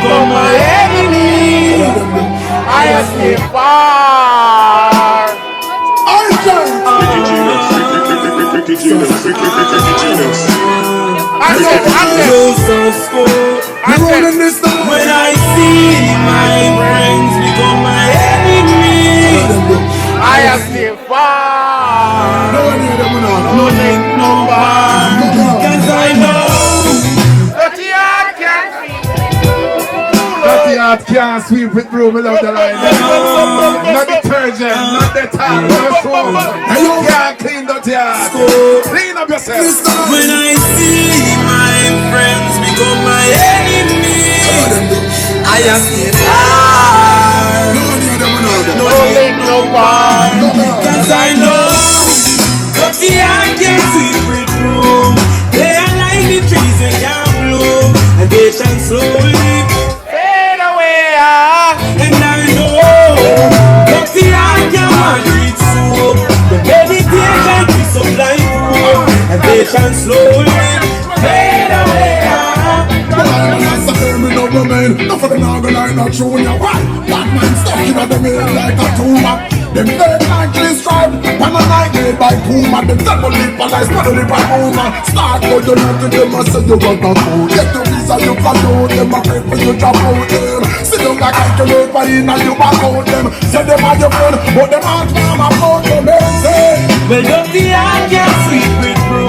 become my enemy. I stay far. When I see my friends become my enemy, I stay far. No link, no bar, 'cause I know dirty heart can't sweep. Dirty heart can't sweep with broom without the line. Not detergent, not detal, no soap. And you can't clean dirty heart. Clean up yourself. When I see my friends become my enemy, I am still far. No link, no bar, 'cause I know dirty heart can't sweep with broom. They are like the trees that can't bloom, and they shall slowly fade away. And I know dirty heart can't reach soap. The meditation is sublime, and they shall slowly fade away. No for the novel line, not showing you what. That man stuck in the middle like a tumor. Them dead like this stripe. When a night made by Puma. Them double lip and I spell lip by Puma. Start for you look at them and say you got a fool. Get the visa you can do them. I pray for you drop out them. Sit down like calculate for in and you back out them. Say them are your friend, but them aren't mom about them. Well, dirty heart can't sweep with broom.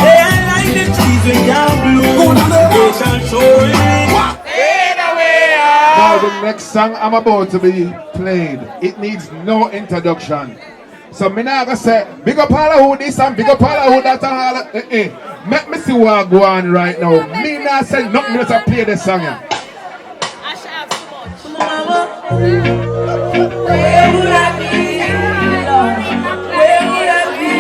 They are like the trees when can't bloom. They shall show it. Now the next song I'm about to be played, it needs no introduction. So me now gonna say, big up all who this and big up all who that and all. Make me see what go on right now. Me now say nothing else to play this song. I should have so much. Where would I be, Lord? Where would I be?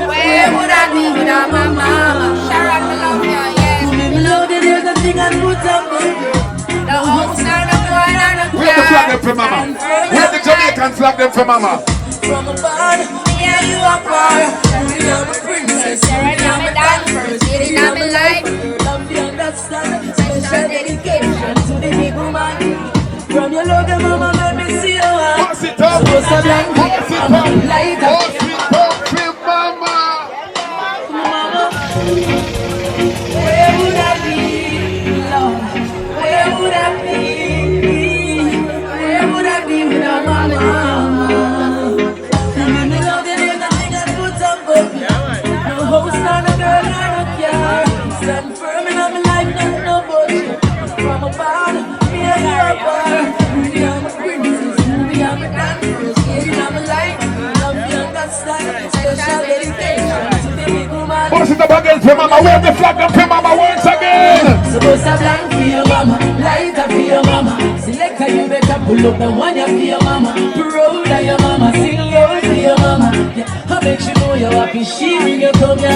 Where would I be without my mama? Sharon, I love you, yes. Love you, there's nothing I put up with. The house and the boy and the Where the flag them for mama? Where the Jamaican flag them for mama? from a barn, me and you are far. We are the princess, Sarah, now me dancers, getting on me life. Love you understand, special dedication to the big woman. From your love, your mama, let me see you. Pass it up, So so blank, pass it up, light pass up. it up for mama. Mama, where would I be, Lord? Where would I be? Where would I be without my mama? And me love you, there's nothing I put up with. No host, not a girl, not a car. Stand firm in my life, not no bullshit. From a barn, me and you are far. We are my princess, we are my dancers. Getting on my life, love you, understand. Special dedication to the big woman. Pass it up again for mama. Where the flag them for mama once again. Supposed to blank for your mama, light up for your mama. Selector, you better pull up the one you for your mama. Proud of your mama, sing loud for your mama. Yeah, I make you know you're happy. She bring you come here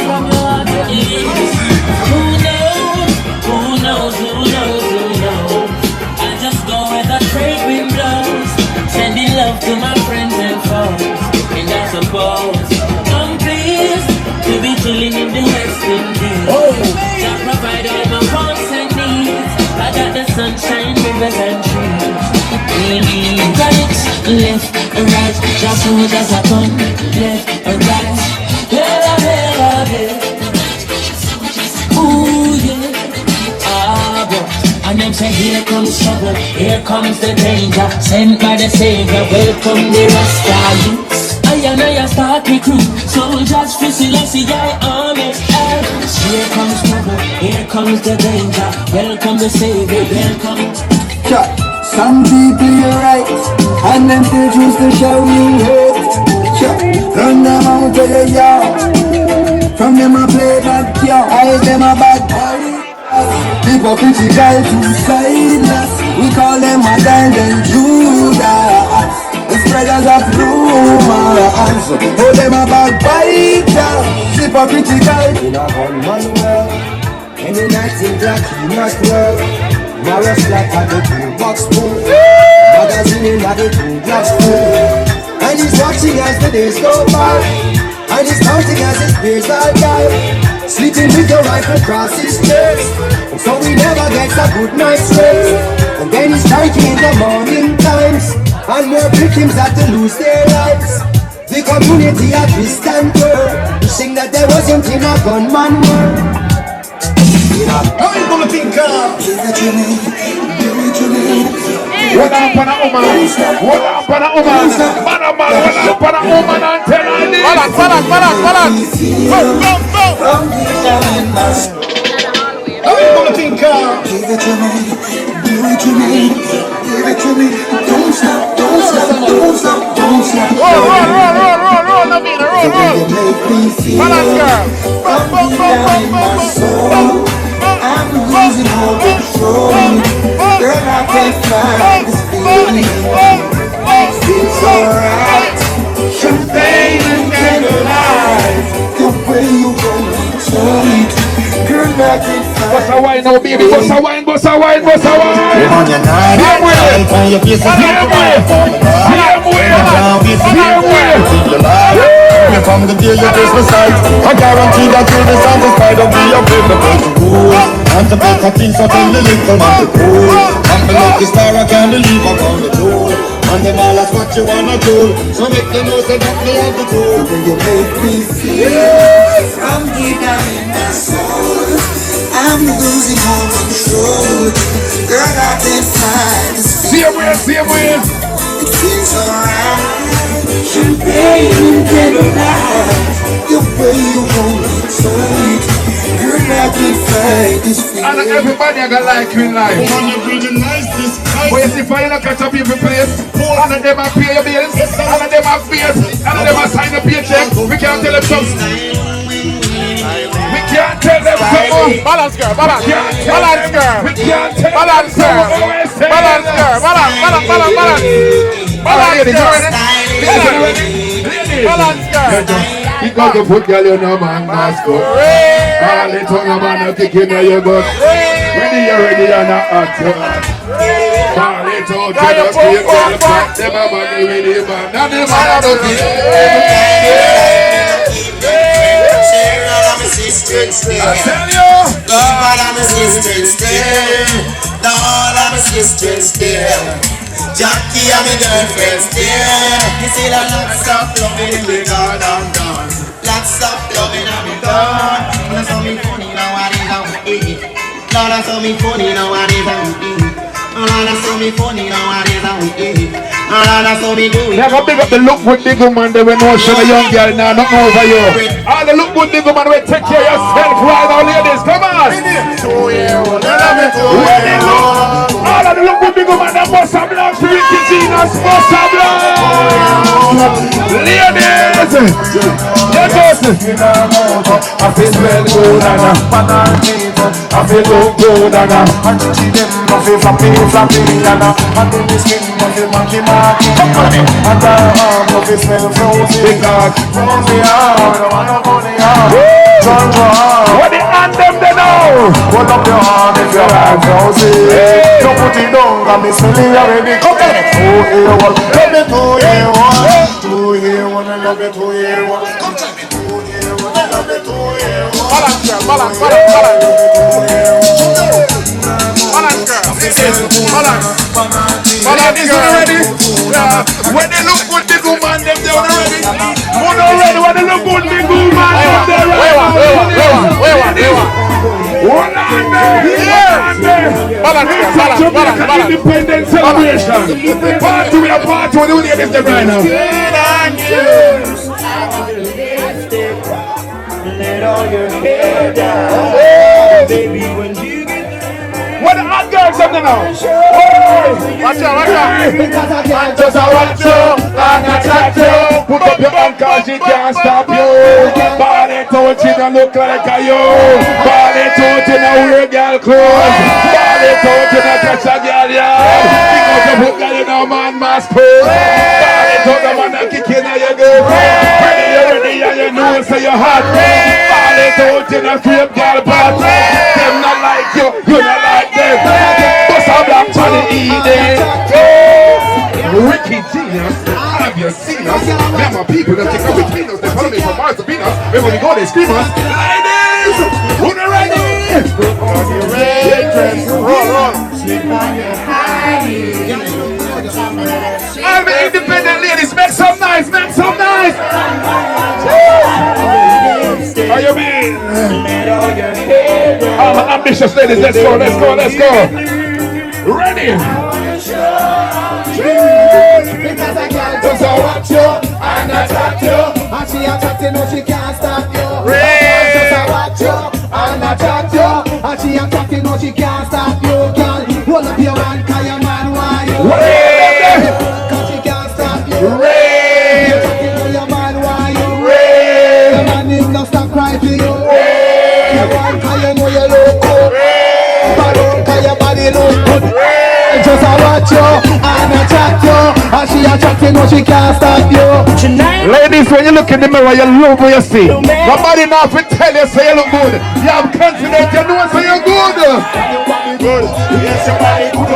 from your heart. Who knows? Who knows? Who knows? Who knows? I just go where the trade wind blows, sending love to my friends and foes. And I suppose I'm pleased to be chilling in the West Indies. Just provide all my wants and needs. I got the sunshine, rivers and trees. Right, left, right, just so just a turn. Left, right, ooh yeah. Ah, boy. And them say here comes trouble, here comes the danger. Sent by the Savior, welcome the Rasta youths. I and I start the crew, soldiers, Philosophy, I army. Here comes trouble, here comes the danger. Welcome the Savior, welcome. Some people you're right, and them still choose to show you hate. Run them out of the yard. From them I play bad pure, I them a bad boy. Hypocritical to sideless. We call them a and Judas. The spreaders of rumors. Oh, them a backbiter. Hypocritical. In a gunman world, any night in black, you not work. Mara slap at the toolbox spoon. Magazine at the toolbox spoon. And he's watching as the days go by. And he's counting as his peers are die. sleeping with your rifle across his chest. So we never gets a good night's rest. And then he's striking in the morning times, and more victims had to lose their lives. The community a twist and turn, wishing that there wasn't in a gunman world. How you gonna think give it to me, give it to me. What up on a woman? What up on a woman? Man a man, what up on a woman and tell her this? Balance. How you gonna think give it to me, give it to me, give it to me. Don't stop, don't stop, don't stop, don't stop. Roll, Lamina, roll. Balance, girl. From down in my soul, I'm losing all control. Girl, I can't find this feeling. It's alright. Champagne and candlelight. The way you hold me tight. Girl, I can't find. Bossa wine now, baby. Bossa wine. On your night, on your face is from the day you taste my sight, I guarantee that you'll be satisfied. Don't be afraid to break the rules. And to better things so tell the little man to cool. I'm the lucky star, I can't believe I'm on the door. And them all that's what you wanna do. So make them know so that me have to do. You make me feel from deep down in my soul. I'm losing all control. Girl, I can't find this feeling. See him with. It feels alright. Champagne and candlelight. The way you hold me tight. Girl, I can't fight this feeling. And everybody I got like you in life. But you see, fire catch up people place. And them a pay your bills. And them a face. And them a sign a paycheck. We can't tell them something. We can't tell them something. Balance, girl. Balance, girl. We can't tell Balance, them girl. something. Balance, girl. Balance, girl. Because the foot girl, you know, man, that's good. All the tongue, man, you kick in your butt. When you're ready, you're not hot. All the tongue, you're not keep on fat. Never man, ready, man. None of them are not I tell you, Lord, I'm a sister still. Lord, I'm a sister still. Jackie, I'm a girlfriend still. You see that lots of loving in the garden done. Lots of loving in the garden. Lord, so me funny nowadays how we eat. Lord, so me funny nowadays how we eat. Lord, so me funny nowadays how we eat. Lord, so me do it. never big up the look good big woman. They will know show a young girl now, nothing over you. All the look good big woman will take care of yourself right now, ladies. Come on. All of the look good big woman that must have blood to Ricky Genius, must have blood. Ladies, yes, I feel well good and I feel look good and I see them no feel flappy and then the skin no feel monkey marky. And the arm no feel smell frozen. Frozen arm, no one no money arm. what the anthem they know? Hold up your arm if you're like frozen. Don't put it down, got me smelling already. Come on, 2-1, love me 2-1. 2-1, I love it 2-1. Come tell me 2-1, I love it 2-1. Balance, girl. Balance, girl. Ladies, are ready? Yeah. When they look good, big woman, them they are ready. Who not ready? When they look good, big woman, them they ready. One on there. Balance. Independence celebration. Party with a party when you ladies them right now. Let all your hair down, baby, when you get there. What the hot girls up there now? Watch out. Just a watch you, and a chat you. Put up your hand cause she can't stop you. Ball it out, she don't look like a you. Ball it out, you don't wear girl clothes. Ball it out, you don't catch a girl yard. Because you put girl in a man must pose. Ball it out, the man that kick in and you go. Ready and you know so you're hot. Ball it out, you don't creep girl pot. Them not like you, you not like them. Bust a black for the Eden. Wicked genius, have you seen us? Them are people that take up between us. They follow me from Mars to Venus. When we go, they scream us. Ladies! Who not ready? Roll. All the independent ladies, make some noise, make some noise. How you mean? Ambitious ladies, let's go. Ready? Because I can't just watch you and attract you, and she attracting, no, she can't stop you. Just watch you and attract you, and she attracting, no, she can't stop you. Girl, hold up your man, cause your man want you. Cause she can't stop you. Your man want you. Your man is not stop crying for you. Your man, cause you know you look good. Balloon, cause your body look good. Just watch you and attract you, and she attracting, no, she can't stop you. Ladies, when you look in the mirror, you love what you see. Nobody now will tell you say you look good. You have confidence, you know say you're good. Good. Yes, your body good. Your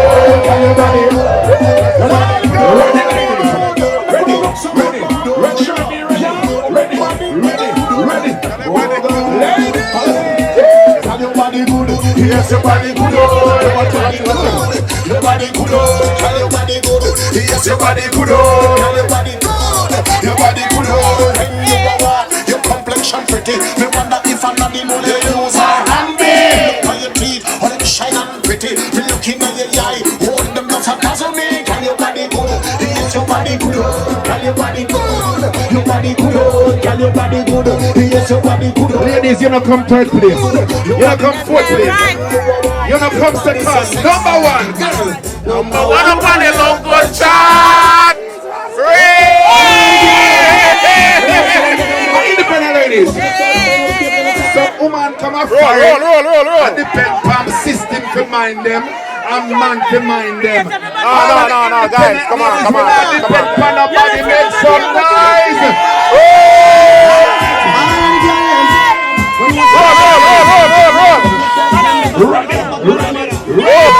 body good. Yes, your body good. Your body good. Your body good. Yes, your body good. Your body good. Your body good. Your complexion pretty. Me wonder if I'm not the money you use her hand me. Look how your teeth, how them shine and pretty. Me looking at your eye, hold them not a puzzle me. Can your body good? Yes, your body good. Can your body good? Your body good. Can your body good? Yes, your body good. Ladies, you don't come third place. You don't come fourth place. You don't come second. Number one. Number one up on the local chart. Independent ladies. Some woman come up roll. And depend on system to mind them. And man to mind them. No, guys, come on. Depend on nobody make some noise. Roll.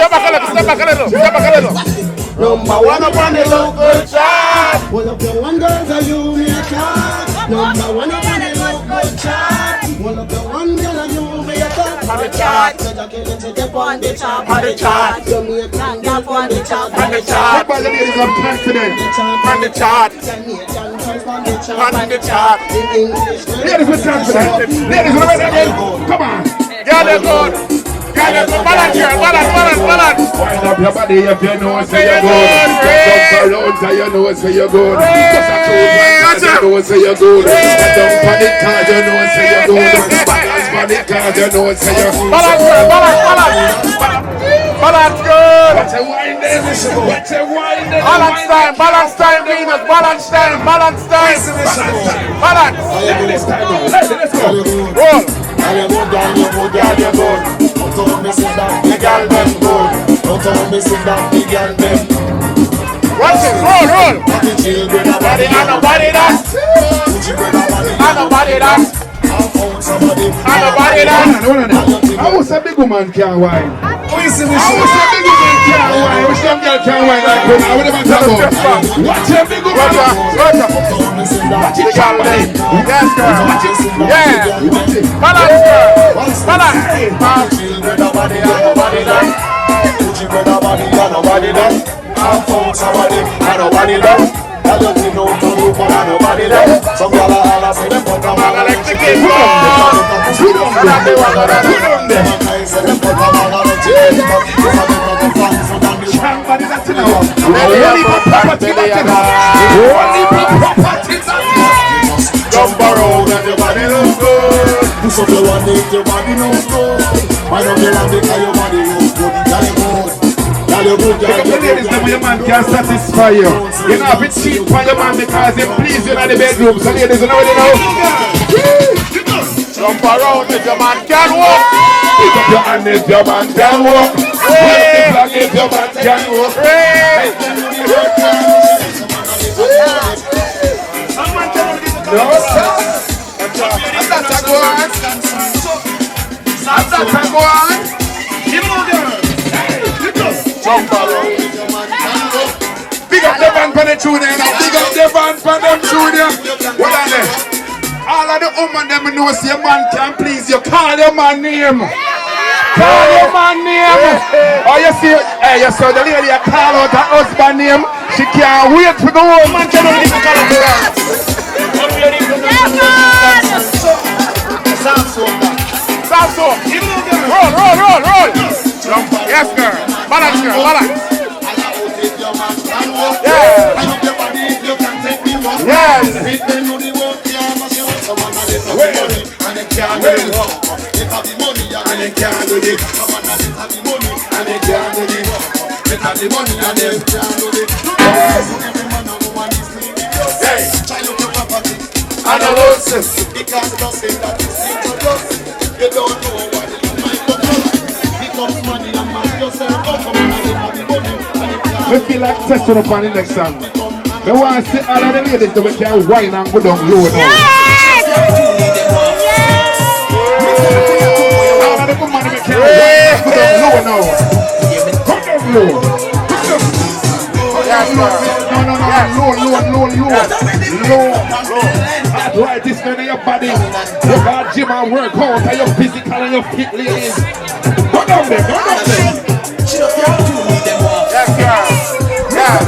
Step back a little. Number one up on the local chart. One of the one girls are you me a chart. Number one up on the local chart. One of the one girl are you me a chart. On the chart. On the chart. On the chart. On the chart. On the chart. Everybody ladies are confident. On the chart. On the chart. Ladies with confidence. Ladies with ready. Come on. Get it good. Balance here. Balance. Wind up your body if you know say you're good. Jump around so you know say you're good. Just a close one cause you know say you're good. Jump on it cause you know say you're good. Balance on it cause you know say you're good. Balance good. What's a wind then? What's a wind then? Balance time, Venus. Balance time. Balance. Let's go. Roll. You good. Don't tell me sit down, the girl them good. Don't tell me sit down, the girl them. Watch it, roll. The children are Nobody that. Nobody that. I was a big woman can't wine. I was a big woman can't wine. Which young girl can't wine like when I would have talk about. Watch a big woman. Watch it, girl. Yes, girl. Yeah. Balance, girl. Balance. Children nobody that. Children nobody that. I found somebody and nobody that. I don't know to do for nobody that. Some girl are say them put a man like the kid. Jump around and your body looks good. Push up your one if your body looks good. Wind up your hand because your body looks good. Because the ladies them your man can satisfy you. You know if it's cheap for your man because they please you in the bedroom. So ladies you know what you know. Jump around if your man can walk. Pick up your hand if your man can walk. Wave the flag if your man can walk. No sir. That's a go on. Jump around. Big up the band for the tune now. Big up the band for them tune. What are they? All of the women them know say man can please you. Call your man name. Call your man name. Oh, you see, hey, you saw the lady call out her husband name. She can't wait for the whole man to know this color. Salso. Roll. Yes, girl. Balance, girl. Balance. Yeah. Yes. And I love them because they say that it's introduced. You don't know what it might come from. Because money and man yourself come from money. We feel like testing up on the next song. We want to see all of the ladies that we can wine and go down low now. All of the good money we can wine and go down low now. Go down low. Low. Right, this man in your body. You got gym and work out and you're physical and you're fit, ladies. Go down there. Yes, girl. Yeah.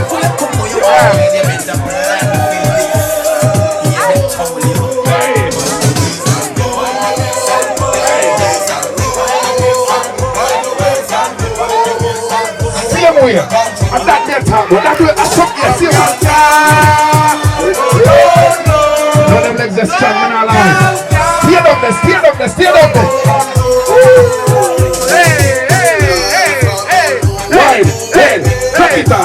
See him here. I'm not there talking. That's what I'm talking. See him. No, them legs are strong and all out. Steer up there. Right, then, rock it up.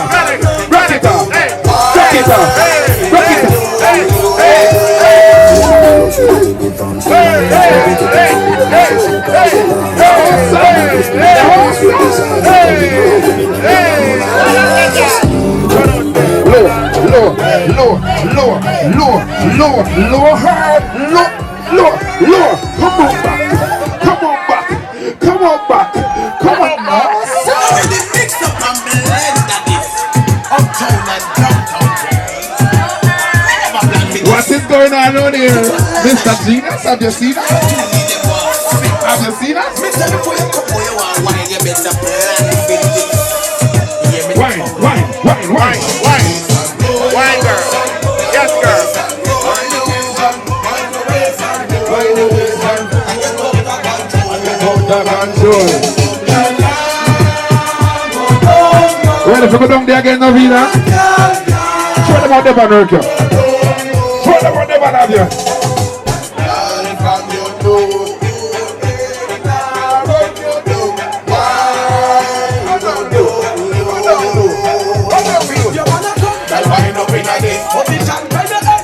Low. Come on back. Come on now. Mix up and blend that is uptown and downtown. What is going on here? Mr. Genius, have you seen us? Wine, girl. Yes, girl. Well, if you go down there again, Novina, show them how they van work you. Show them how they van have you.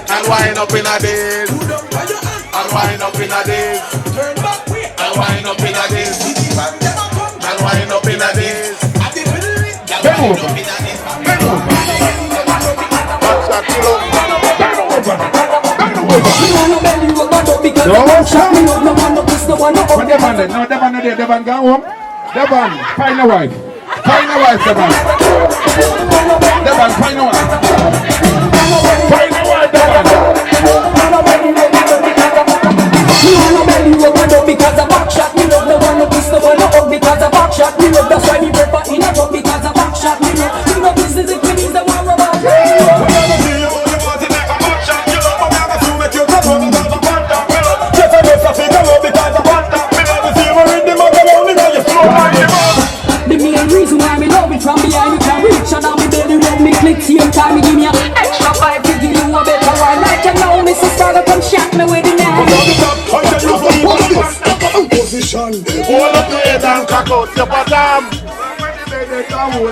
And wind up in a days. And wind up in a days. And wind up in a days. And wind up in a days. Bend over. No, Devon, go home. Devon, find a wife. Devon, find a wife. Because a back shot, me love the one who puts the one up. Because a back shot, me love that's why me prefer in a truck. Because a back shot, me love. You know business it means the war about. The main reason why me love it from behind me can reach and now me belly when me click same time me give me a extra 5 to give you a better one. Like you know me sister that come shot me with the knife. Position. Hold up your head and cock out your bottom.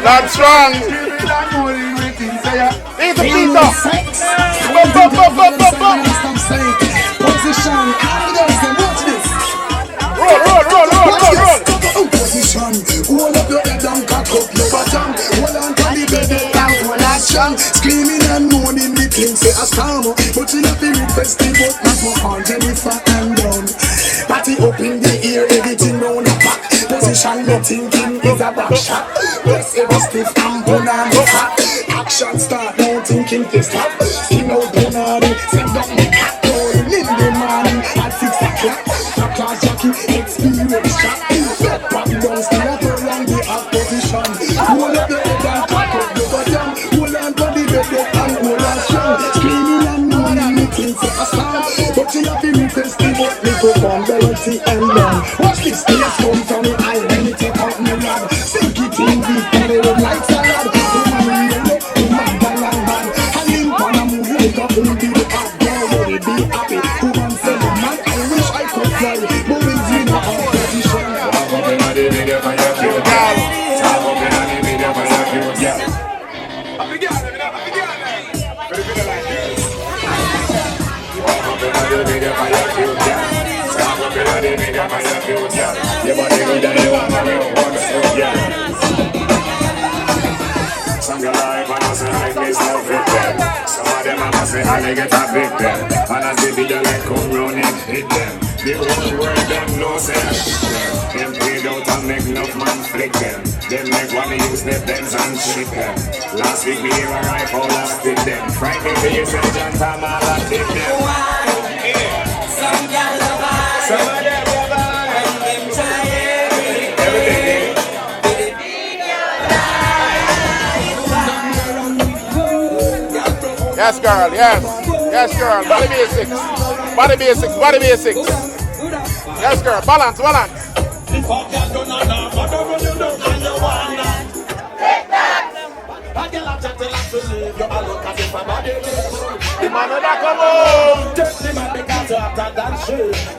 That's wrong. He's a Peter. Position. Roll. Position. Hold up your head and cock up your bottom. Hold on to the bed and hold action. Screaming and moaning the things say a storm. But you not be requesting but not for on Jennifer and down. Party up in the ear, everything round the back. Position no thinking is a back shot. Yes, it was stiff and bone and fat. Action start, no thinking to stop. See no punani, send down the cat. Rolling in the man. serious shot. Step back down, still a turn on the opposition. Hold up the head and cock up the bottom. Hold on to the bed and hold on strong. Screaming and moaning, me think say a star. But she have been testing up me perform dirty and long. Watch this place come from the island, me take out me rod. Sink it in deep and they look like salad. Woman really, woman galang bad. And in one of me wake up and be the hot girl, will be happy. Woman say, man, I wish I could fly. But it's in a competition. Walk up in the video for your cute girl. Walk up in the video for your cute girl. Walk up in the video for your cute girl. Walk up in the video for your cute girl. Your body good and you want a real one, so yeah. Some girl like when I say like this, love it them. Some of them I say how they get a big them. And I see video like come round and hit them. The whole world them know say I shit them. Them paid out and make enough man flick them. Them make one use their bends and shit them. Last week we hear a rifle and stick them. Friday we hear Sergeant Tom all and take them. Some girl love I, Some of them love and them try everything. everything. Yes, girl, yes. Yes, girl. Body basics. Body basics, body basics. Yes, girl. Balance, balance. The man that come home.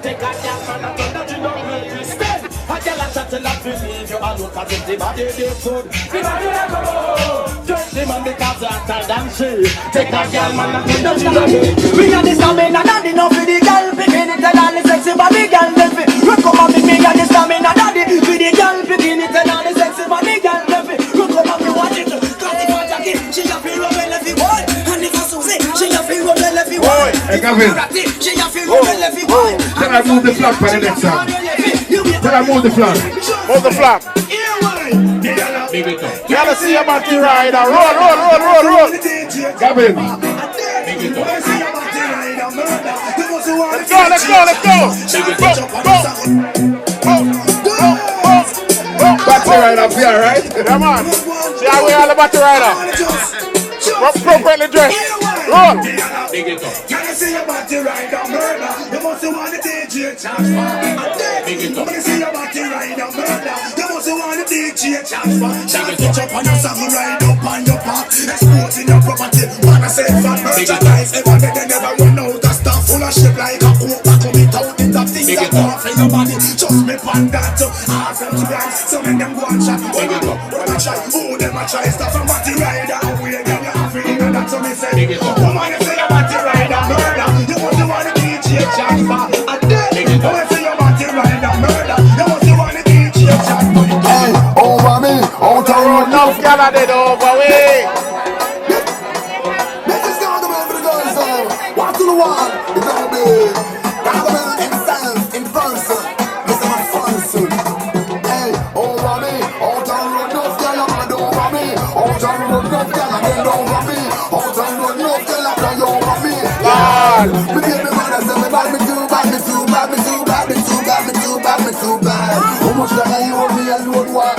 Take a cat and a turn that you don't make me stay. I tell a chat till I believe you all look at it, the body they good. The body they go. Just the man because I can dance. Take a cat man and turn that you don't make me. We are the stamina, not enough for the girl. Picking it and all the sexy body girl. Look come on with me and the stamina, daddy. For the girl, picking it and all the sexy body girl. Look come on, me watch it. Got the fat jacket, she a feel rubber lefty boy. And if I Susie, she a feel rubber lefty boy. Hey, Gavin. She a feel rubber lefty boy. Tell her move the flag for the next song. Tell her move the flag. Move the flag. You gotta see a battery rider. Roll, roll, roll, roll, roll. Gavin. Let's go, let's go, let's go. Go. Battery rider up here, right? Yeah, man. See how we all the battery rider. Appropriately dressed. Roll. Can you see your body ride a murder? You must want the DJ charge for. Can you see your body ride a murder? You must want the DJ charge for. Shall pitch up on your song, ride up on your park. Exposing your property, wanna say fat merchandise. Ever they never run out of stuff full of shit like a coke. Come it out in the things that go off in your body. Just me pan that to half them to dance. So when them go and chat, when I try, who them a try stuff from body rider. We again you have feeling and that's what me say. Woman, you say your body rider murder. You want to want the DJ chat for a day. Woman, you say your body rider murder. You want to want the DJ chat for. Hey, over me, out of road now. Enough gal did over way. This is going to be for the girls now. Walk to the wall, it's gonna be. Gotta be in silence, in person. This is my person. Hey, over me, out of road now, girl, I'm mad over me. Out of road now, girl, I'm dead over me. Out of road now, girl, I'm dead over me. Lord. Me baby mother say me bad, me too bad, me too bad, me too bad, me too bad, me too bad, me too bad. How much can I owe me alone? Why?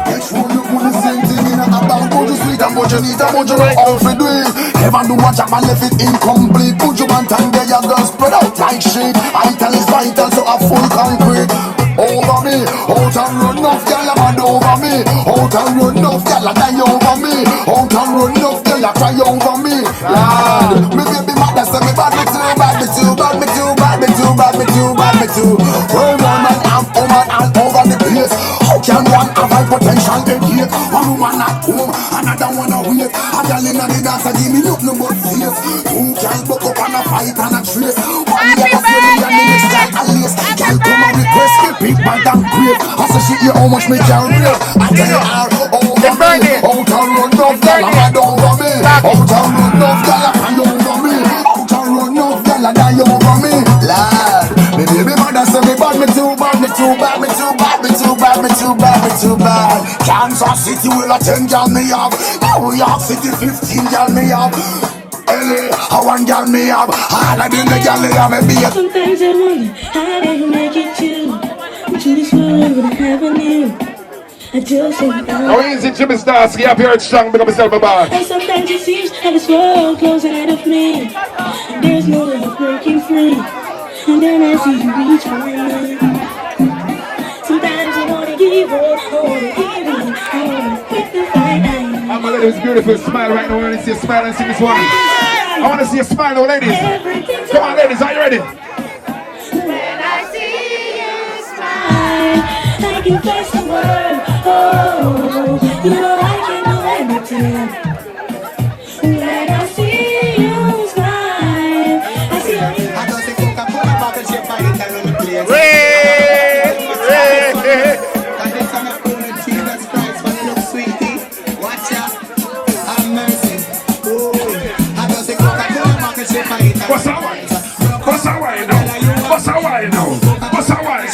Make sure you put the same thing in a bag. Put you sweet and put you neat and put you right out for do it. Never do much up and left it incomplete. Put you one time there, you go spread out like shit. Vital is vital, so a full concrete. Over me, out and run enough, girl, I'm mad over me. Out and run enough, girl, I die over me. Out and run enough, girl, I cry over me. Lord, me baby mother say me bad, me too bad, me too bad, me too bad, me too bad, me too bad, me too. Well, woman, I'm woman all over the place. How can one have high potential in here? One woman at home, another one away. A girl in the dance, give me nothing but face. Two girls buck up and a fight and a trace. One girl a feeling and the next girl a lace. Girl come and request me, big bad and great. I say she hear how much me can rate. I tell her over me, out and run enough, girl, I'm mad over me. Out and run enough, girl, I'm over me. Out and run enough, girl, I die over me. Lord, me baby mother say me bad, me too bad, me too bad, me too bad, me too bad, me too bad, me too bad. Kansas City will a 10 girl me have. New York City 15 girl me have. LA, how one girl me have. All of them the girl they have me beat. Sometimes I wonder how they make it to. To this world with heaven in. I just ain't down. How easy Jimmy Starsky up here at strong, big up myself about. And sometimes it seems like this world closing ahead of me. And there's no way of breaking free. And then I see you reach for me. Sometimes I wanna give up, I wanna give in, I wanna quit the fight. I'm gonna let this beautiful smile right now. I wanna see a smile and sing this one. I wanna see a smile now, ladies. Come on, ladies, are you ready? When I see you smile, I can face the world. Oh, you know I can do everything. When I see you smile, I see you. I got the Coca-Cola bottle shape by the time on the place. Cause it's on a phone of Jesus Christ when you look sweetie. Watch out, have mercy. Oh, I got the Coca-Cola bottle shape by the time. What's that wine? What's that wine now? What's that wine now? What's that wine?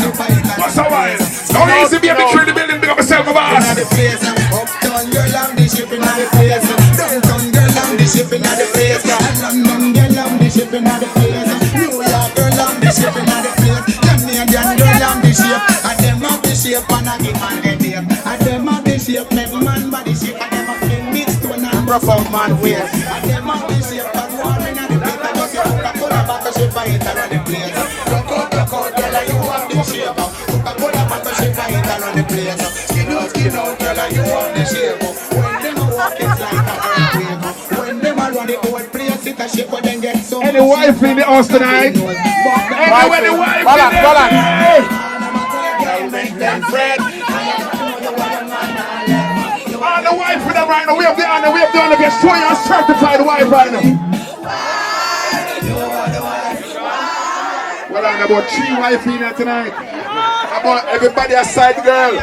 What's that wine? Don't easy be a big tree in the building, big up myself, boss. Uptown girl on the ship in the place. Downtown girl on the ship in the place. London girl on the ship in the place. New York girl on the ship in the place. Jamaican girl on the ship. And them have the shape and I give man the name. And them have the shape, make man body shape. And them have the mixed one and rough out man waist. And them have the shape and warring at the plate. And just your Coca-Cola bottle shape by it around the place. Rock out, girl, and you have the shape. Coca-Cola bottle shape by it around the place. Skin out, girl, and you have the shape. When them a walk, it's like a earthquake. When them a run the whole place, it's a shape, but then get so. Any wife in the house tonight? Any wife in the all the wife with them right now. We have the honor, we have the honor. We are showing us certified wife right now. Well, on about 3 wife in here tonight. About everybody a side girl.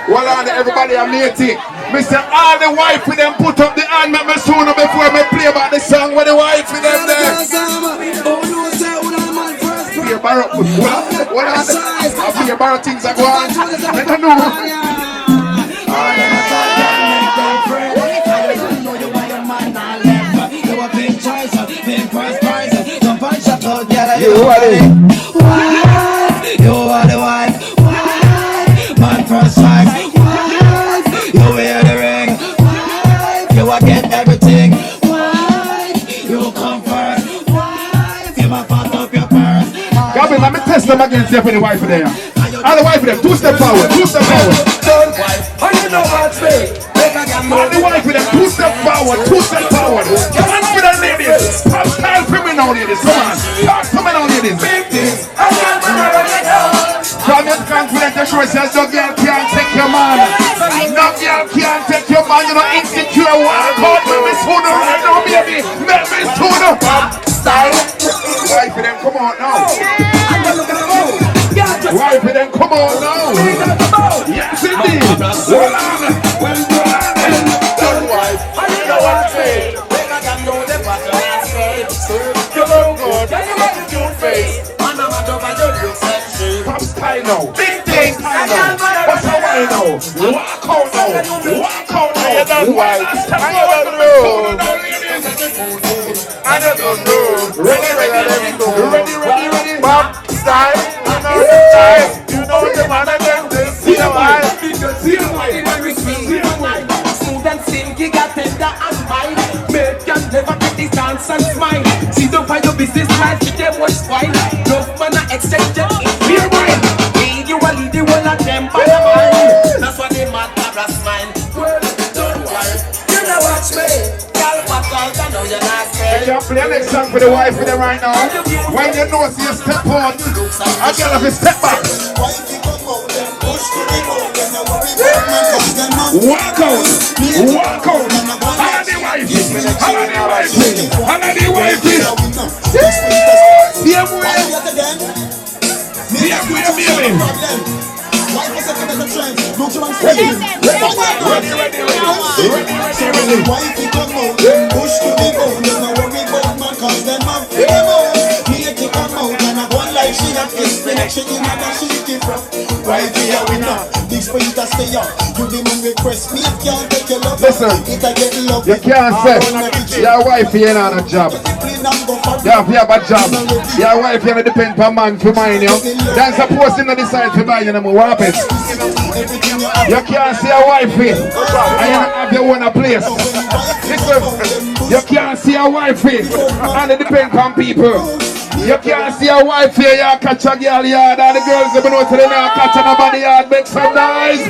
Well, on everybody a matey. Mr. All the wife with them put up the hand. Make me soon before me play about the song with the wife with them there. Be borrow. What I be borrow things that go on. Let her know. You are the wife, man first wife, you wear the ring, you will get everything, you come first, you will pat up your purse. Gabby, let me test them against you for the wife there. All the wife with them, 2 step forward, 2 step forward. Don't wife, how you know what's me? All the wife with them, 2 step forward, 2 step forward. Come on for the ladies, pop style criminal ladies, come on, pop criminal ladies. From your confident assurance, no girl can't take your man. No girl can't take your man, you're not insecure. Walk out, make me sooner, right now, baby. Make me sooner. Style. Wife for them, come on now. Wife for them, come on now. Yes, indeed. Well done. Well done. Don't wife. I know what to say. When I can know the pattern I say. You look good. Can you make a cute face? And I'm a dog and you look sexy. Pop style now. Big thing. What's the way now? Walk out now. Walk out now. You don't wife. I don't know. I don't know. Ready. Pop style. You know the style. You know the man again. See the wife. See the wife. Smooth and silky, got tender and mild. Make can never get this dance and smile. See the fire business life, with them was spoil. Love man a exchange them in real mind. Lead you a lead the one of them by the mind. That's why they matter a smile. Well, don't worry, you know watch me. Girl, what out, I know you're not scared. You play next song for the wife with them right now. When you know see you step on, I get up and step back. Walk out, walk out. How the wife? How the wife? Listen, you can't say your wife ain't on a job. Yeah, if you have a job, your wife you depend on man for mine, you. Then suppose you not decide to buy you no more whoppers. You can't see a wife here, and you don't have your own place. Listen, you can't see a wife here, and it depends on people. You can't see a wife here, you catch a girl yard, and the girls they know today now catch nobody yard, make some noise.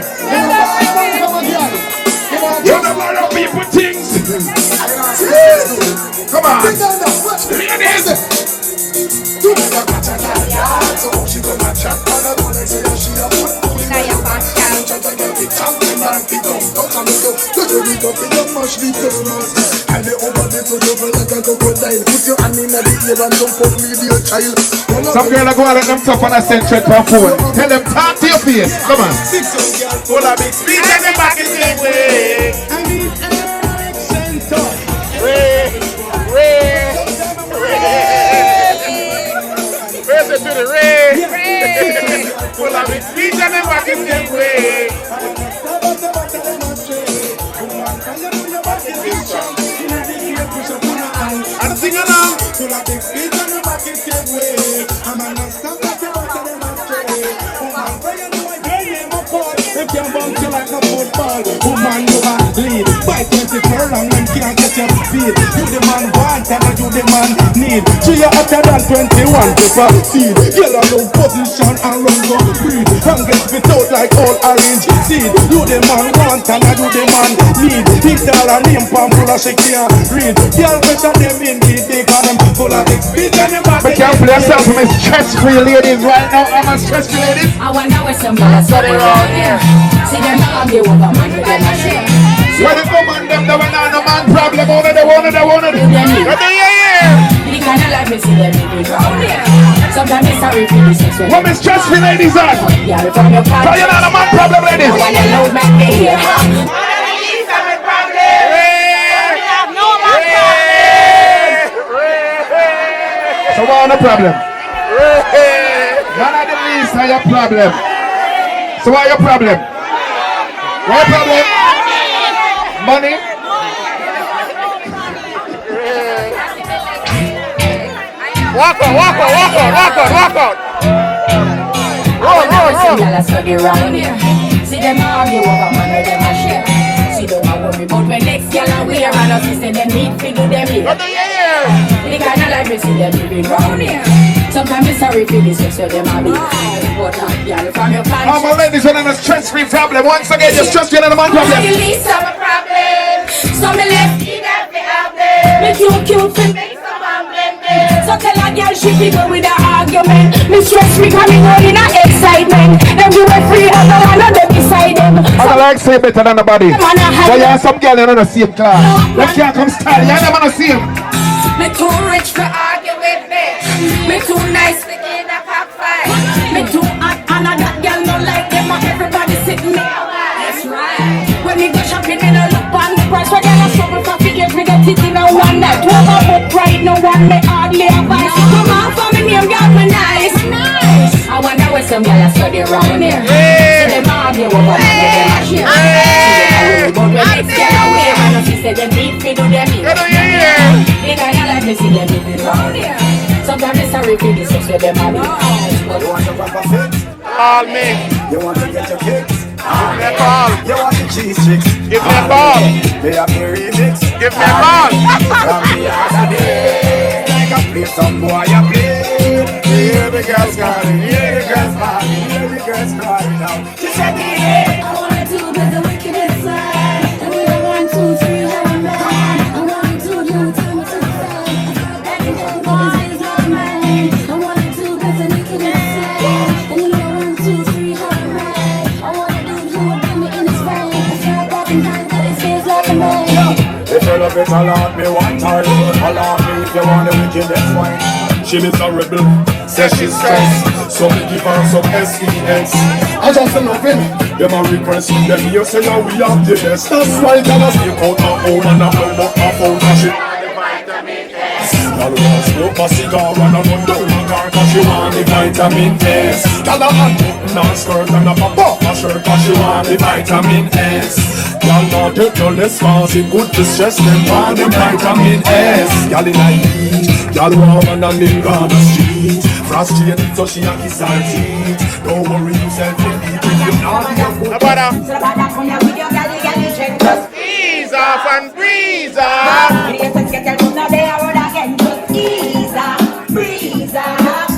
You know what of people things. Come on. Ladies. Some girl are going to let them tough on a central phone. Tell them talk to your face. Come on. Full of big speed and the back is the way. Raise it to the ray. Full of big speed and the back is the way. And sing along. Full of big speed and the back is the way. I'm a non-stop like a water in my tray. If you're bouncing like a football, woman you are lead. By 20 furlong and can't get your feet. You the man want and you the man need. 3 years after than 21 to proceed. Yellow no position and run go breed. And get spit out like all orange seed. You the man want and you the man need. Big dollar name palm full of shake can't read. Y'all pressure them in the dick and them full of big speed and them back. But can't play yourself with my stress-free ladies right now. I'm a stress-free ladies. I wonder where some guys got it wrong here. See them argue over man with them a share. When it come on them, they went on no man problem. Only they wanted. The kind of life we see them living round here. Sometimes it's sorry for the sex. What my stress-free ladies are? Yeah, from your car. So you're not a man problem, ladies. When you know back there. So what on the problem? None of the least are your problem. So what are your problem? What your problem? Money? Walk out. See them argue over man with them a share. See them a worry about when next year and we are and us say them need to do them here. The kind of life we see them living round here. Sometimes it's sorry for this, so them a be but not y'all from your country. I'm a ladies on a stress-free problem. Once again, you're stress-free on a man problem. The least of a problem. So me left in that me have them. Me cute for me. So tell a girl she fi go with a argument. Me stress me coming out in a excitement. Them give a free other one of them beside them. I don't like say better than nobody. But you have some girl in the same class. They can't come style. You never gonna see him. Me too rich for argue with me. Me too nice for get a cockfight. Me too hot and that girl no like them. Everybody sitting me. That's right. When me go shopping, me no look on the price. When girl a struggle for figures, me get it in a one night. 12 up right, no one me hardly advice. Come on for me name, girl me nice. I wonder where some girl a study around here. See them argue over me, them a share. See them a worry about when next girl away. I know she said them need to do them here. They kind of like me see them living round here. Sometimes it's sorry for this, so them a be. But you want to proper fix? All me. You want to get your kicks? Give me a ball. You want the cheese chicks? Give me a ball. They have the remix. Give me a ball. From the other day, like a play some boy a play. Hear the girls calling, hear the girls calling, hear the girls calling out. She said, yeah. I wanna do but the wickedest side. And we don't 1, 2, 3, how I'm mad. I wanna do the time to the side. And you know boys is not mine. I wanna do but the wickedest side. And you know 1, 2, 3, how I'm mad. I wanna do me in his face. I start walking down but it feels like a man. If you love it, allow me one time. Allow me if you want the wickedest one. She is a rebel, says she's stressed. So me give her some SES. I just love him. Them a request, them here say now we have the best. That's why gonna sneak out her home and a blow up her phone and she y'all want smoke a cigar and a run down a car cause she want the vitamin S. Y'all a hot button and skirt and a pop up a shirt cause she want the vitamin S. Y'all not take no less cause it good to stress them want the vitamin S. Y'all in a heat. Y'all woman on the corner street, frustrated so she a kiss her teeth. Don't worry yourself, you need to be naughty or good. Ease off and breeze off.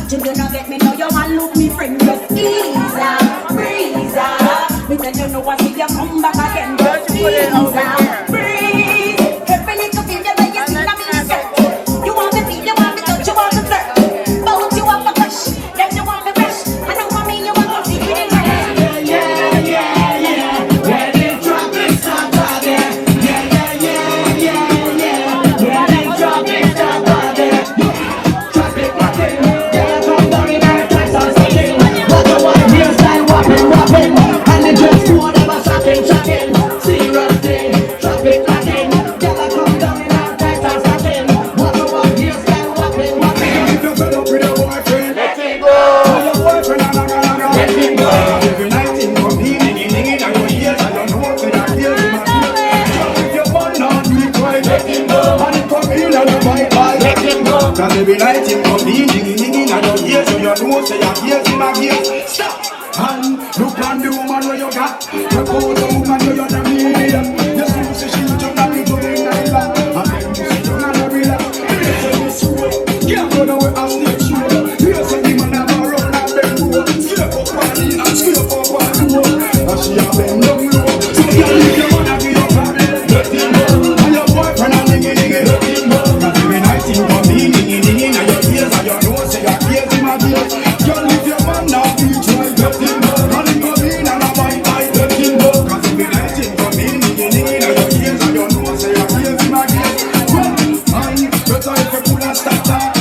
Children don't get me, know you want look me friend. Just ease up, breeze up. Me tell you know I see you come back again. Just ease up, breeze. Every little thing you like, you see I'm in skirt. You want me feel, you want me touch, you want me flirt. Both you want me push, then you want me rush. I know what me, you want to see me in my head. When they drop it, stop again. When they drop it, stop again. Drop it again. And they just whatever shocking. Serious thing, drop it again. Girl, I come down in our tight and stocking. What the one here style whopping. If you're fed up with your boyfriend, Let him go. your boyfriend and Let him go. every night in come dinging and your ears and your nose and your ears in my ear. Just if your man not do it right, Let him go. and it come in and you bite bite. Let him go. Cause every night in come dinging and your ears and your nose and your ears in my ears. Stop! And look on the woman where you got. Propose the woman where you're the medium. You see she jump like you doing like that. And then you see you not a real. Can't go down with a snake shoe. You say the man have a run and bend low. Scrape up on the and scrape up on the wall. And she a bend down low. So you leave your man and give your problem. Let him go. And your boyfriend a dingy. Let him go. Cause every night he come dinging and your ears and your nose and your ears in my ears. You leave your man now beat right. Let him go. And he come in and a bite. Let him go. Cause every night he come dinging and your ears and your nose and your ears in my ears. Well, and better if you pull and stop that.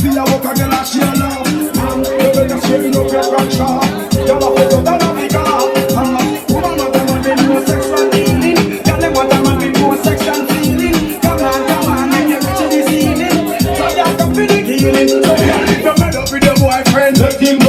See a walk again and share love. You better share in your contract. You're a photo than a figure. Woman want a man with no sexual healing. Girl them want a man with no sexual feeling. Come on, and you reach the ceiling. So you have to feel the healing. So if you're fed up with your boyfriend, let him